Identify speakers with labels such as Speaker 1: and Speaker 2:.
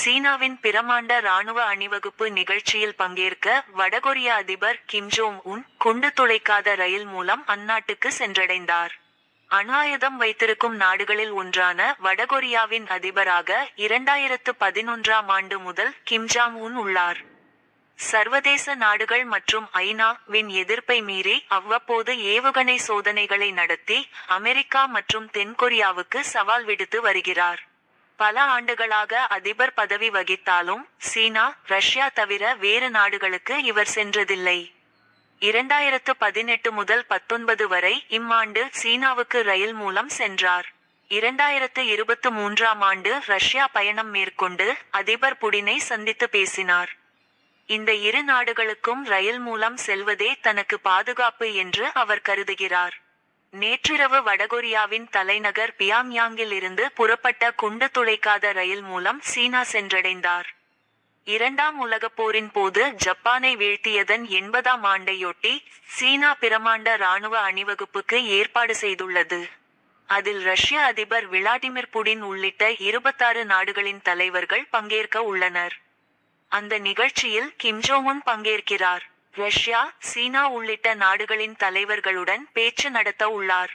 Speaker 1: சீனாவின் பிரமாண்ட ராணுவ அணிவகுப்பு நிகழ்ச்சியில் பங்கேற்க வடகொரிய அதிபர் கிம் ஜோங் உன் குண்டு துளைக்காத ரயில் மூலம் அந்நாட்டுக்கு சென்றடைந்தார். அணு ஆயுதம் வைத்திருக்கும் நாடுகளில் ஒன்றான வடகொரியாவின் அதிபராக 2011ஆம் ஆண்டு முதல் கிம் ஜாங் உன் உள்ளார். சர்வதேச நாடுகள் மற்றும் ஐநா-வின் எதிர்ப்பை மீறி அவ்வப்போது ஏவுகணை சோதனைகளை நடத்தி அமெரிக்கா மற்றும் தென்கொரியாவுக்கு சவால் விடுத்து வருகிறார். பல ஆண்டுகளாக அதிபர் பதவி வகித்தாலும் சீனா, ரஷ்யா தவிர வேறு நாடுகளுக்கு இவர் சென்றதில்லை. 2018 முதல் 19 வரை இம்மாண்டு சீனாவுக்கு ரயில் மூலம் சென்றார். 2023ஆம் ஆண்டு ரஷ்யா பயணம் மேற்கொண்டு அதிபர் புடினை சந்தித்து பேசினார். இந்த இரு நாடுகளுக்கும் ரயில் மூலம் செல்வதே தனக்கு பாதுகாப்பு என்று அவர் கருதுகிறார். நேற்றிரவு வடகொரியாவின் தலைநகர் பியாங்யாங்கில் இருந்து புறப்பட்ட குண்டு துளைக்காத ரயில் மூலம் சீனா சென்றடைந்தார். இரண்டாம் உலகப் போரின் போது ஜப்பானை வீழ்த்தியதன் 80ஆம் ஆண்டையொட்டி சீனா பிரமாண்ட ராணுவ அணிவகுப்புக்கு ஏற்பாடு செய்துள்ளது. அதில் ரஷ்ய அதிபர் விளாடிமிர் புடின் உள்ளிட்ட 26 நாடுகளின் தலைவர்கள் பங்கேற்க உள்ளனர். அந்த நிகழ்ச்சியில் கிம் ஜோங் உன் பங்கேற்கிறார். ரஷ்யா, சீனா உள்ளிட்ட நாடுகளின் தலைவர்களுடன் பேச்சு நடத்த உள்ளார்.